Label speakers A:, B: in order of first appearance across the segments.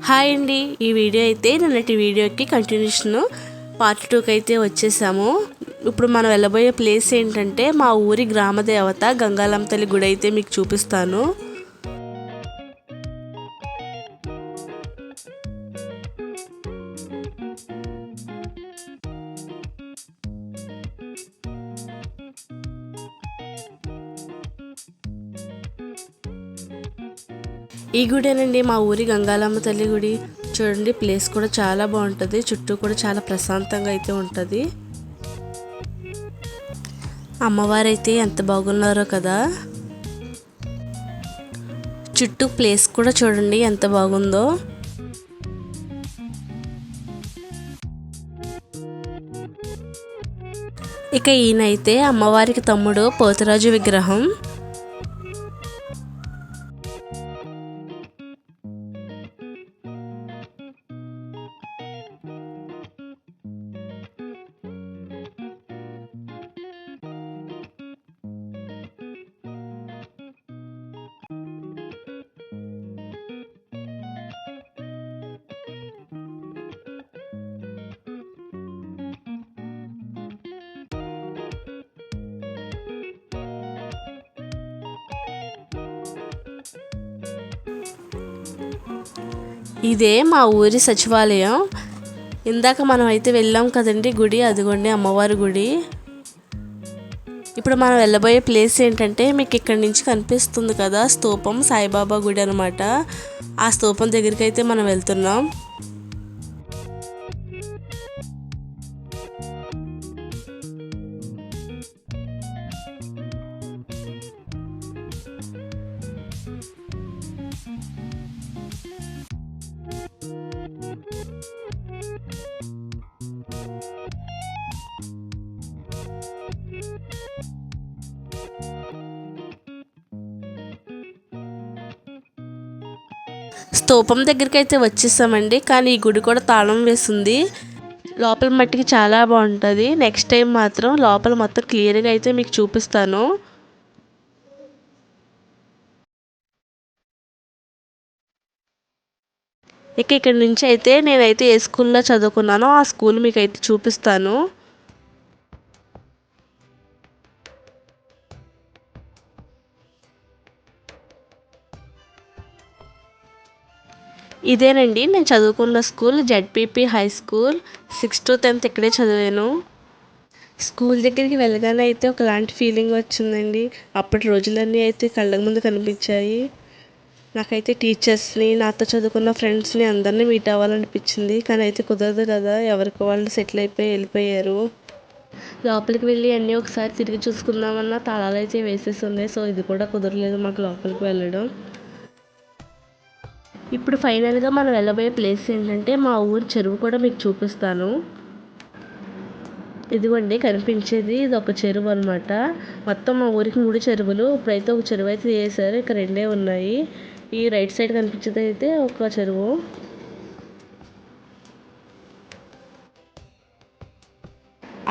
A: Hi అండి, ఈ video అయితే నిన్నటి వీడియోకి కంటిన్యూషన్ పార్ట్ 2కి అయితే వచ్చేసాము. ఇప్పుడు మనం వెళ్ళబోయే ప్లేస్ ఏంటంటే మా ఊరి గ్రామ దేవత గంగాలమ్మ తల్లి గుడి అయితే మీకు చూపిస్తాను. ఈ గుడేనండి మా ఊరి గంగాలమ్మ తల్లి గుడి. చూడండి, ప్లేస్ కూడా చాలా బాగుంటుంది, చుట్టూ కూడా చాలా ప్రశాంతంగా అయితే ఉంటుంది. అమ్మవారైతే ఎంత బాగున్నారో కదా. చుట్టూ ప్లేస్ కూడా చూడండి ఎంత బాగుందో. ఇక ఈయనైతే అమ్మవారికి తమ్ముడు పోతురాజు విగ్రహం. ఇదే మా ఊరి సచివాలయం. ఇందాక మనం అయితే వెళ్ళాం కదండి గుడి, అదిగోండి అమ్మవారి గుడి. ఇప్పుడు మనం వెళ్ళబోయే ప్లేస్ ఏంటంటే మీకు ఇక్కడి నుంచి కనిపిస్తుంది కదా స్తూపం, సాయిబాబా గుడి అనమాట. ఆ స్తూపం దగ్గరికి అయితే మనం వెళ్తున్నాం. స్తూపం దగ్గరికి అయితే వచ్చేసామండి, కానీ ఈ గుడి కూడా తాళం వేసింది. లోపల మట్టికి చాలా బాగుంటుంది. నెక్స్ట్ టైం మాత్రం లోపల మొత్తం క్లియర్గా అయితే మీకు చూపిస్తాను. ఇక ఇక్కడ నుంచి అయితే నేనైతే ఏ స్కూల్లో చదువుకున్నానో ఆ స్కూల్ మీకు అయితే చూపిస్తాను. ఇదేనండి నేను చదువుకున్న school, ZPP high school. 6th to 10th ఇక్కడే చదివాను. స్కూల్ దగ్గరికి వెళ్ళగానే అయితే ఒకలాంటి ఫీలింగ్ వచ్చిందండి. అప్పటి రోజులన్నీ అయితే కళ్ళ ముందు కనిపించాయి. నాకైతే టీచర్స్ని, నాతో చదువుకున్న ఫ్రెండ్స్ని అందరినీ మీట్ అవ్వాలనిపించింది. కానీ అయితే కుదరదు కదా, ఎవరికి వాళ్ళు సెటిల్ అయిపోయి వెళ్ళిపోయారు. లోపలికి వెళ్ళి అన్నీ ఒకసారి తిరిగి చూసుకుందామన్నా తాళాలు అయితే వేసేసి ఉన్నాయి. సో ఇది కూడా కుదరలేదు మాకు లోపలికి వెళ్ళడం. ఇప్పుడు ఫైనల్గా మనం వెళ్ళబోయే ప్లేస్ ఏంటంటే మా ఊరి చెరువు కూడా మీకు చూపిస్తాను. ఇదిగోండి కనిపించేది, ఇది ఒక చెరువు అనమాట. మొత్తం మా ఊరికి 3 చెరువులు. ఇప్పుడైతే ఒక చెరువు అయితే చేశారు, ఇక 2 ఉన్నాయి. ఈ రైట్ సైడ్ కనిపించేది అయితే ఒక చెరువు.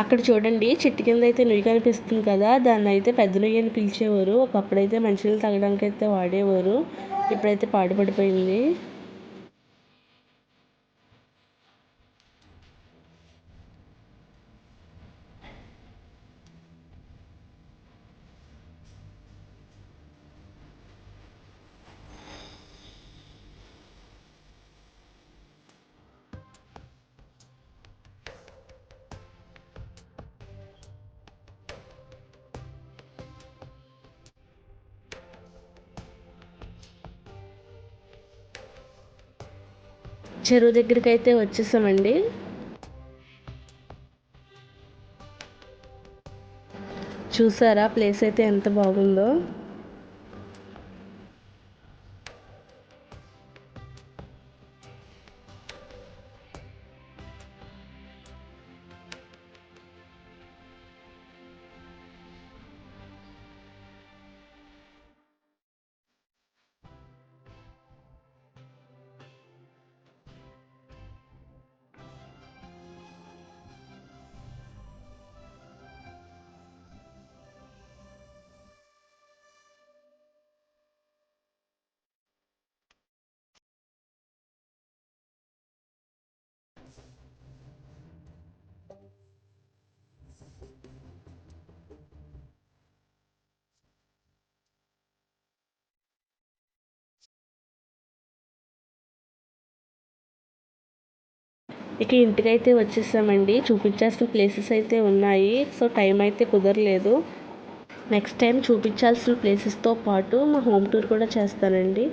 A: అక్కడ చూడండి చెట్టు కింద అయితే నుయ్యి కనిపిస్తుంది కదా, దాన్ని అయితే పెద్ద నుయ్యి అని పిలిచేవారు. ఒకప్పుడైతే మంచినీళ్ళు తాగడానికి అయితే వాడేవారు, ఇప్పుడైతే పాడుపడిపోయింది. చెరువు దగ్గరికి అయితే వచ్చేసామండి. చూసారా ప్లేస్ అయితే ఎంత బాగుందో. ఇక ఇంటికైతే వచ్చేసామండి. చూపించాల్సిన ప్లేసెస్ అయితే ఉన్నాయి. సో టైం అయితే కుదరలేదు. నెక్స్ట్ టైం చూపించాల్సిన ప్లేసెస్తో పాటు మా హోమ్ టూర్ కూడా చేస్తానండి.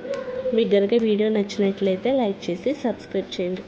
A: మీకు కనుక వీడియో నచ్చినట్లయితే లైక్ చేసి సబ్స్క్రైబ్ చేయండి.